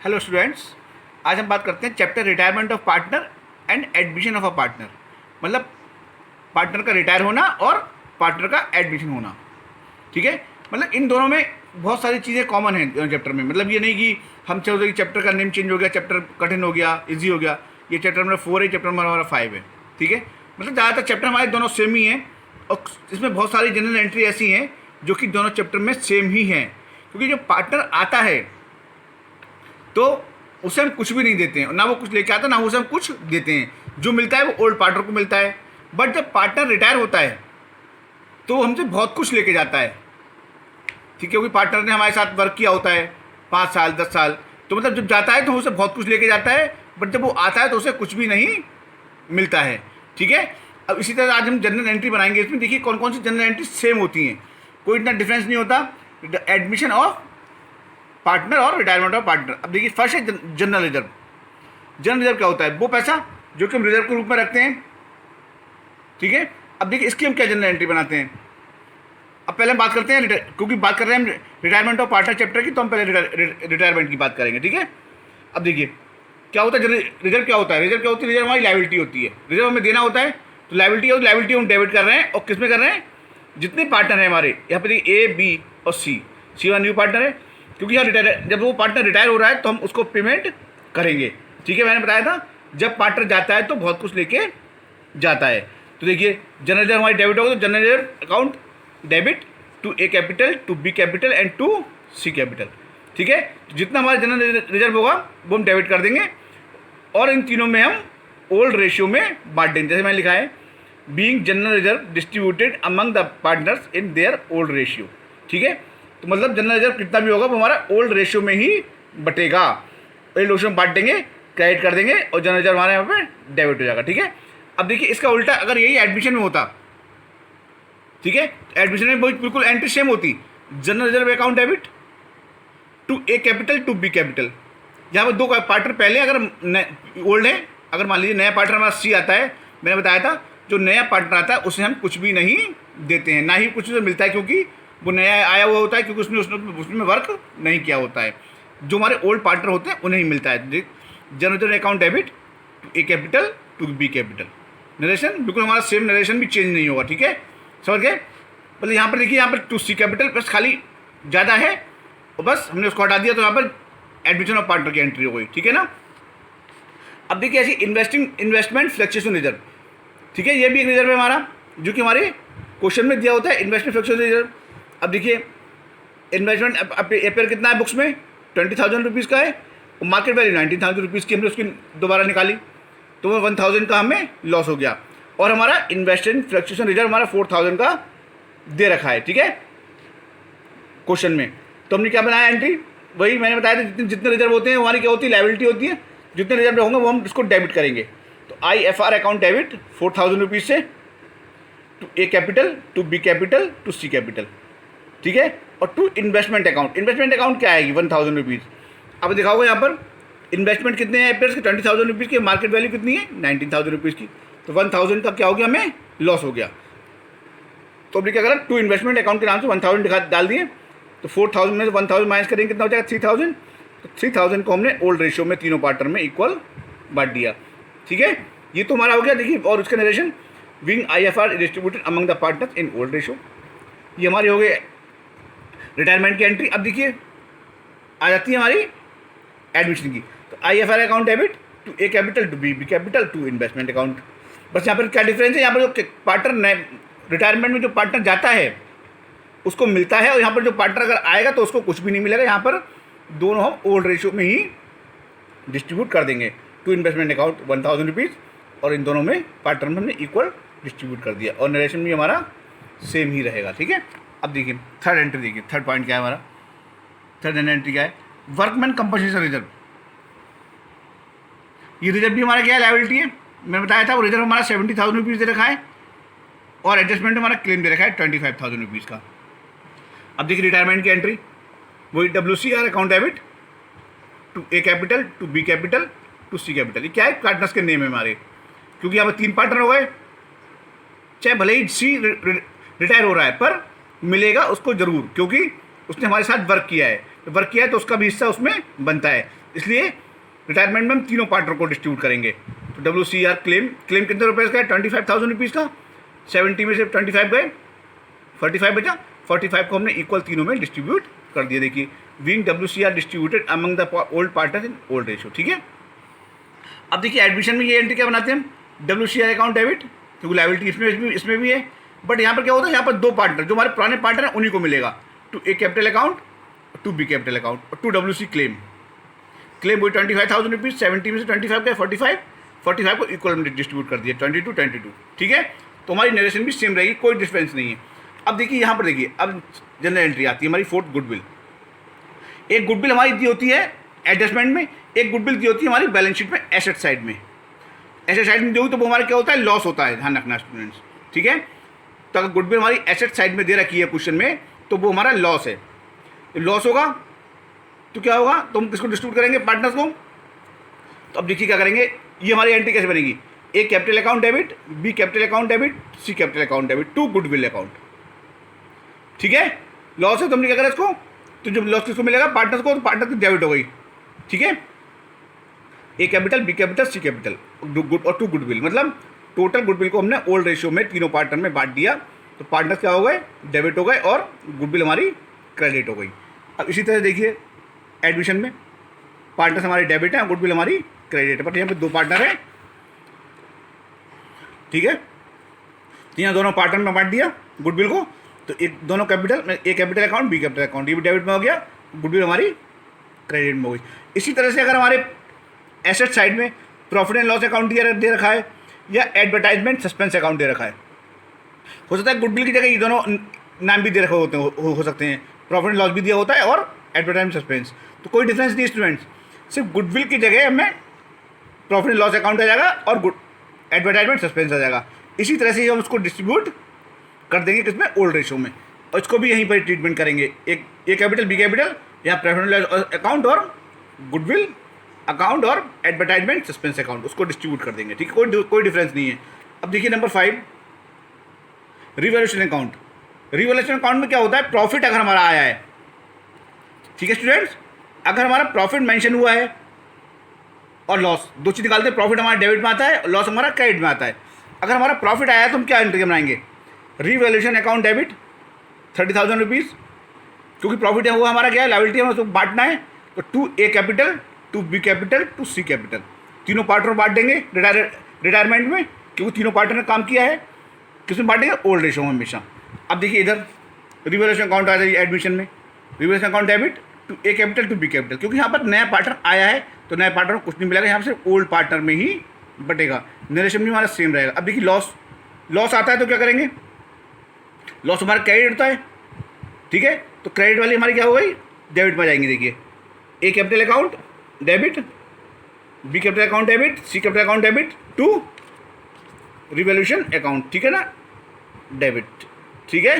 Hello students, आज हम बात करते हैं chapter retirement of partner and admission of a partner. मतलब पार्टनर का रिटायर होना और पार्टनर का एडमिशन होना। ठीक है, मतलब इन दोनों में बहुत सारी चीज़ें कॉमन हैं दोनों चैप्टर में। मतलब ये नहीं कि हम चाहते कि चैप्टर का नेम चेंज हो गया, चैप्टर कठिन हो गया, इजी हो गया। ये चैप्टर नंबर 4 है, चैप्टर नंबर हमारा 5 है। ठीक है, मतलब ज़्यादातर चैप्टर हमारे दोनों सेम ही हैं और इसमें बहुत सारी जनरल एंट्री ऐसी हैं जो कि दोनों चैप्टर में सेम ही हैं। क्योंकि जो पार्टनर आता है तो उसे हम कुछ भी नहीं देते हैं, ना वो कुछ लेके आता है, ना उसे हम कुछ देते हैं। जो मिलता है वो ओल्ड पार्टनर को मिलता है। बट जब पार्टनर रिटायर होता है तो वो हमसे बहुत कुछ लेके जाता है। ठीक है, क्योंकि पार्टनर ने हमारे साथ वर्क किया होता है 5 साल 10 साल, तो मतलब जब जाता है तो उसे बहुत कुछ लेके जाता है। बट जब वो आता है तो उसे कुछ भी नहीं मिलता है। ठीक है, अब इसी तरह आज हम जनरल एंट्री बनाएंगे। इसमें देखिए कौन कौन सी जनरल एंट्री सेम होती हैं, कोई इतना डिफरेंस नहीं होता। एडमिशन ऑफ पार्टनर और रिटायरमेंट ऑफ पार्टनर। अब देखिए फर्स्ट है जनरल रिजर्व। जनरल रिजर्व क्या होता है? वो पैसा जो कि हम रिजर्व के रूप में रखते हैं। ठीक है, अब देखिए इसकी हम क्या जनरल एंट्री बनाते हैं। अब पहले हम बात करते हैं क्योंकि बात कर रहे हैं हम रिटायरमेंट ऑफ पार्टनर चैप्टर की, तो हम पहले रिटायरमेंट की बात करेंगे। ठीक है, अब देखिए क्या होता है रिजर्व। क्या होता है रिजर्व? क्या होती है? रिजर्व हमारी लायबिलिटी होती है। रिजर्व हमें देना होता है, तो लायबिलिटी हम डेबिट कर रहे हैं। और किस में कर रहे हैं? जितने पार्टनर हैं हमारे यहाँ पे देखिए A, B और C वाला न्यू पार्टनर है। क्योंकि यहाँ रिटायर, जब वो पार्टनर रिटायर हो रहा है तो हम उसको पेमेंट करेंगे। ठीक है, मैंने बताया था जब पार्टनर जाता है तो बहुत कुछ लेके जाता है। तो देखिए जनरल रिजर्व हमारी डेबिट होगा, तो general reserve account debit to A capital, to B capital and to C capital. ठीक है, तो जितना हमारा जनरल रिजर्व होगा वो हम डेबिट कर देंगे और इन तीनों में हम ओल्ड रेशियो में बांट देंगे। जैसे मैंने लिखा है being general reserve distributed among the partners in their old ratio. ठीक है, तो मतलब जनरल रिजर्व कितना भी होगा वो हमारा ओल्ड रेशियो में ही बटेगा। ओल्ड रेशियो में बांट देंगे, क्रेडिट कर देंगे और जनरल रिजर्व हमारे यहाँ पे डेबिट हो जाएगा। ठीक है, अब देखिए इसका उल्टा अगर यही एडमिशन में होता, ठीक है, एडमिशन में बिल्कुल एंट्री सेम होती। General reserve account debit to A capital to B capital. यहाँ पर दो पार्टनर पहले अगर ओल्ड है, अगर मान लीजिए नया पार्टनर हमारा C आता है, मैंने बताया था जो नया पार्टनर आता है उसे हम कुछ भी नहीं देते हैं, ना ही कुछ उसे मिलता है, क्योंकि वो नया आया हुआ होता है, क्योंकि उसमें वर्क नहीं किया होता है। जो हमारे ओल्ड पार्टनर होते हैं उन्हें ही मिलता है। General account debit to A capital to B capital. Narration बिल्कुल हमारा सेम, नरेशन भी चेंज नहीं होगा। ठीक है, समझ गए? मतलब यहाँ पर देखिए, यहाँ पर टू C कैपिटल बस खाली ज़्यादा है और बस हमने उसको हटा दिया, तो यहाँ पर एडमिशन ऑफ पार्टनर की एंट्री हो गई। ठीक है ना। अब देखिए ऐसी इन्वेस्टमेंट फ्लक्चुएशन रिजर्व। ठीक है, ये भी एक रिजर्व है हमारा, जो कि हमारे क्वेश्चन में दिया होता है, इन्वेस्टमेंट फ्लक्चुएशन रिजर्व। अब देखिए इन्वेस्टमेंट अपेयर कितना है बुक्स में? 20,000 रुपीज़ का है और मार्केट वैल्यू 19,000 रुपीज़ की। हमने उसकी दोबारा निकाली तो वो 1,000 का हमें लॉस हो गया। और हमारा इन्वेस्टमेंट फ्लक्चुएशन रिजर्व हमारा 4,000 का दे रखा है। ठीक है, क्वेश्चन में। तो हमने क्या बनाया एंट्री? वही मैंने बताया था, जितने रिजर्व होते हैं हमारी क्या होती है? लायबिलिटी होती है। जितने रिजर्व होंगे वो हम इसको डेबिट करेंगे। तो IFR अकाउंट डेबिट 4,000 रुपीज़ से to A capital, to B capital, to C capital. ठीक है, और to investment account. Investment account क्या आएगी? 1,000 रुपीज़। अब दिखा होगा यहाँ पर इन्वेस्टमेंट कितने हैं पेयर्स के? 20,000 रुपीज़ की। मार्केट वैल्यू कितनी है? 19,000 रुपीज़ की। तो 1,000 का क्या हो गया? हमें लॉस हो गया। तो हमने क्या करा? टू इन्वेस्टमेंट अकाउंट के नाम से 1,000 डाल दिए। तो 4,000 में से 1,000 माइनस करेंगे, कितना हो जाएगा? 3,000। तो 3,000 को हमने ओल्ड रेशियो में तीनों पार्टनर में इक्वल बांट दिया। ठीक है, ये तो हमारा हो गया। देखिए और उसका narration wing IFR distributed among the partners in old ratio. ये हमारी हो गई रिटायरमेंट की एंट्री। अब देखिए आ जाती है हमारी एडमिशन की। तो IFR account debit to A capital, to B capital, to investment account. बस यहाँ पर क्या डिफरेंस है? यहाँ पर जो पार्टनर रिटायरमेंट में जो पार्टनर जाता है उसको मिलता है, और यहाँ पर जो पार्टनर अगर आएगा तो उसको कुछ भी नहीं मिलेगा। यहाँ पर दोनों हम ओल्ड रेशियो में ही डिस्ट्रीब्यूट कर देंगे। टू इन्वेस्टमेंट अकाउंट 1,000 रुपीज़ और इन दोनों में पार्टनर में हमने इक्वल डिस्ट्रीब्यूट कर दिया और नरेशन भी हमारा सेम ही रहेगा। ठीक है, अब देखिए थर्ड एंट्री। देखिए थर्ड पॉइंट क्या है हमारा? थर्ड एंट्री क्या है? Workman compensation reserve. ये रिजर्व भी हमारा क्या है? लायबिलिटी है। मैंने बताया था वो रिजर्व हमारा 70,000 रुपीज़ दे रखा है और एडजस्टमेंट हमारा क्लेम दे रखा है 25,000 रुपीज़ का। अब देखिए रिटायरमेंट की एंट्री, वही WCR account debit to A capital, to B capital, to C capital. ये क्या है? पार्टनर्स के नेम है हमारे, क्योंकि यहाँ पर 3 पार्टनर हो गए। चाहे भले ही C रिटायर हो रहा है पर मिलेगा उसको ज़रूर, क्योंकि उसने हमारे साथ वर्क किया है। वर्क किया है तो उसका भी हिस्सा उसमें बनता है। इसलिए रिटायरमेंट में हम तीनों पार्टनर को डिस्ट्रीब्यूट करेंगे। तो WCR क्लेम कितने रुपये का है? 25,000 रुपीज़ का। 70 में से 25 गए, 45 बचा। 45 को हमने इक्वल तीनों में डिस्ट्रीब्यूट कर दिया। देखिए, being WCR distributed among the old partners in old ratio. ठीक है, अब देखिए एडमिशन में ये एंट्री क्या बनाते हैं हम? WCR अकाउंट डेबिट, क्योंकि लायबिलिटी इसमें भी है। बट यहाँ पर क्या होता है, यहाँ पर दो पार्टनर जो हमारे पुराने पार्टनर हैं उन्हीं को मिलेगा। To A capital account, to B capital account और टू WC क्लेम वही 25,000 रुपीज़। 70 में से 25 गए, 45 को इक्वल में डिस्ट्रीब्यूट कर दिया 22। ठीक है, तो हमारी नरेशन भी सेम रहेगी, कोई डिफरेंस नहीं है। अब देखिए यहाँ पर देखिए, अब जनरल एंट्री आती है हमारी फोर्थ, गुडविल। एक गुडविल हमारी दी होती है एडजस्टमेंट में, एक गुडविल दी होती है हमारी बैलेंस शीट में एसेट साइड में। एसेट साइड में जो तो वो हमारा क्या होता है? लॉस होता है, ध्यान रखना स्टूडेंट्स। ठीक है, तो अगर गुडविल हमारी एसेट साइड में दे रखी है क्वेश्चन में तो वो हमारा लॉस है। लॉस होगा तो क्या होगा? तो हम किसको डिस्ट्रीब्यूट करेंगे? पार्टनर्स को। तो अब देखिए क्या करेंगे, ये हमारी एंट्री कैसे बनेगी? A capital account debit, B capital account debit, C capital account debit to goodwill account. ठीक है, लॉस है तो हमने क्या करा इसको, तो जब लॉस किसको मिलेगा? पार्टनर्स को, तो पार्टनर की डेबिट हो गई। ठीक है, ए capital, B capital, C capital और टू गुडविल, मतलब टोटल गुडविल को हमने ओल्ड रेशियो में तीनों पार्टनर में बांट दिया। तो पार्टनर्स क्या हो गए? डेबिट हो गए और गुडविल हमारी क्रेडिट हो गई। अब इसी तरह देखिए एडमिशन में पार्टनर्स हमारे डेबिट हैं, गुडविल हमारी क्रेडिट है। बट यहाँ पे दो पार्टनर हैं। ठीक है, तो यहाँ दोनों पार्टनर में बांट दिया गुडविल को। तो एक दोनों capital, A capital account, B capital account, ये भी डेबिट में हो गया, गुडविल हमारी क्रेडिट में हो गई। इसी तरह से अगर हमारे एसेट साइड में प्रॉफिट एंड लॉस अकाउंट दे रखा है या एडवर्टाइजमेंट सस्पेंस अकाउंट दे रखा है, हो सकता है गुडविल की जगह ये दोनों नाम भी दे रखे होते हो सकते हैं। प्रॉफिट एंड लॉस भी दिया होता है और एडवर्टाइजमेंट सस्पेंस, तो कोई डिफरेंस नहीं स्टूडेंट्स। सिर्फ गुडविल की जगह हमें प्रॉफिट एंड लॉस अकाउंट आ जाएगा और एडवर्टाइजमेंट सस्पेंस आ जाएगा। इसी तरह से हम उसको डिस्ट्रीब्यूट कर देंगे किसमें? ओल्ड रेशियो में। और इसको भी यहीं पर ट्रीटमेंट करेंगे, एक ए कैपिटल, बी कैपिटल, या प्रॉफिट एंड लॉस अकाउंट और गुडविल अकाउंट और एडवर्टाइजमेंट सस्पेंस अकाउंट, उसको डिस्ट्रीब्यूट कर देंगे। ठीक है, कोई डिफरेंस नहीं है। अब देखिए number 5, revaluation account. Revaluation account में क्या होता है? प्रॉफिट अगर हमारा आया है, ठीक है स्टूडेंट्स, अगर हमारा प्रॉफिट मेंशन हुआ है और लॉस, दो चीज़ निकालते हैं। प्रॉफिट हमारा डेबिट में आता है, लॉस हमारा क्रेडिट में आता है। अगर हमारा प्रॉफिट आया है तो हम क्या एंट्री बनाएंगे? रिवैल्यूएशन अकाउंट डेबिट 30,000 रुपीज़, क्योंकि प्रॉफिट है वो हमारा क्या है? लायबिलिटी है, उसको बांटना है। तो to A capital, to B capital, to C capital, तीनों पार्टनर बांट देंगे रिटायरमेंट में, क्योंकि तीनों पार्टनर ने काम किया है। किसमें बांटेंगे? ओल्ड रेशियो में हमेशा। अब देखिए इधर रिवैल्यूएशन अकाउंट आ जाएगी एडमिशन में, revaluation account debit to A capital, to B capital, क्योंकि यहाँ पर नया पार्टनर आया है तो नया पार्टनर को कुछ नहीं मिलेगा, यहाँ पर सिर्फ ओल्ड पार्टनर में ही बटेगा। नरेशन भी हमारा सेम रहेगा। अब देखिए लॉस आता है तो क्या करेंगे? लॉस हमारा क्रेडिट होता है। ठीक है, तो क्रेडिट वाली हमारी क्या हो गई? डेबिट में जाएंगे। देखिए A capital account debit, B capital account debit, C capital account debit to revaluation account. ठीक है ना, डेबिट। ठीक है,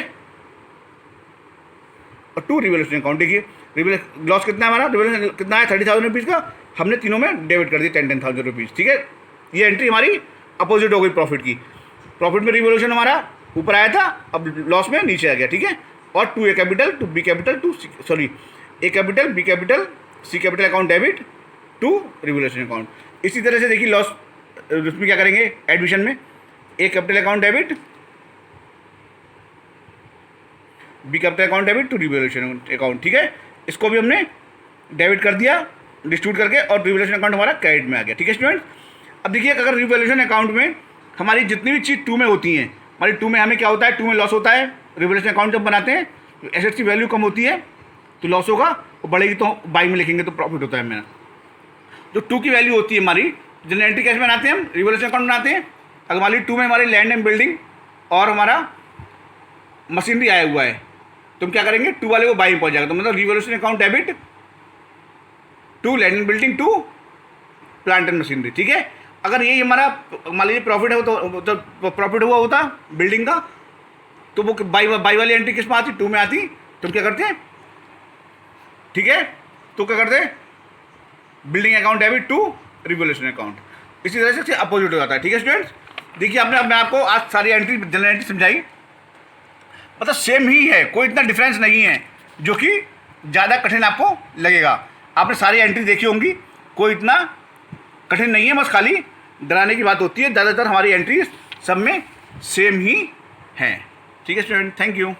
और टू रिवैल्यूएशन अकाउंट। देखिए लॉस कितना है हमारा? रिवैल्यूएशन कितना है? 30,000 रुपीज़ का, हमने तीनों में डेबिट कर दिया 10,000 रुपीज़। ठीक है, ये एंट्री हमारी अपोजिट हो गई प्रॉफिट की। प्रॉफिट में रिवैल्यूएशन हमारा ऊपर आया था, अब लॉस में नीचे आ गया। ठीक है, और to A capital, to B capital, A capital, B capital, C capital account debit to revaluation account. इसी तरह से देखिए लॉस उसमें क्या करेंगे एडमिशन में? A capital account debit, B capital account debit to revaluation account. ठीक है, इसको भी हमने डेबिट कर दिया डिस्ट्रीब्यूट करके, और रिवैल्यूएशन अकाउंट हमारा क्रेडिट में आ गया। ठीक है स्टूडेंट्स, अब देखिए अगर रिवैल्यूएशन अकाउंट में हमारी जितनी भी चीज़ टू में होती हैं, हमारी टू में हमें क्या होता है? टू में लॉस होता है। रिवैल्यूएशन अकाउंट जब बनाते हैं तो एसेट्स की वैल्यू कम होती है तो लॉस होगा, और बढ़ेगी तो बाई में लिखेंगे तो प्रॉफिट होता है मेरा। जो टू की वैल्यू होती है हमारी, जनरल एंट्री कैसे बनाते हैं हम? रिवैल्यूएशन अकाउंट बनाते हैं। अगर हमारी टू में हमारी लैंड एंड बिल्डिंग और हमारा मशीनरी आया हुआ है तो हम क्या करेंगे? टू वाले को बाई में पहुंच जाएगा। तो मतलब revaluation account debit to land and building to plant and machinery. ठीक है, अगर ये हमारा मान लीजिए प्रॉफिट है तो प्रॉफिट हुआ होता बिल्डिंग का, तो वो बाई वाली एंट्री किस में आती? टू में आती। तो हम क्या करते हैं? ठीक है, तो क्या करते हैं? Building account debit to revaluation account. इसी तरह से अपोजिट हो जाता है। ठीक है स्टूडेंट्स, देखिए मैं आपको आज सारी एंट्री जनरल एंट्री समझाई, मतलब सेम ही है, कोई इतना डिफरेंस नहीं है जो कि ज़्यादा कठिन आपको लगेगा। आपने सारी एंट्री देखी होंगी, कोई इतना कठिन नहीं है, बस खाली डराने की बात होती है। ज़्यादातर हमारी एंट्री सब में सेम ही हैं। ठीक है स्टूडेंट, थैंक यू।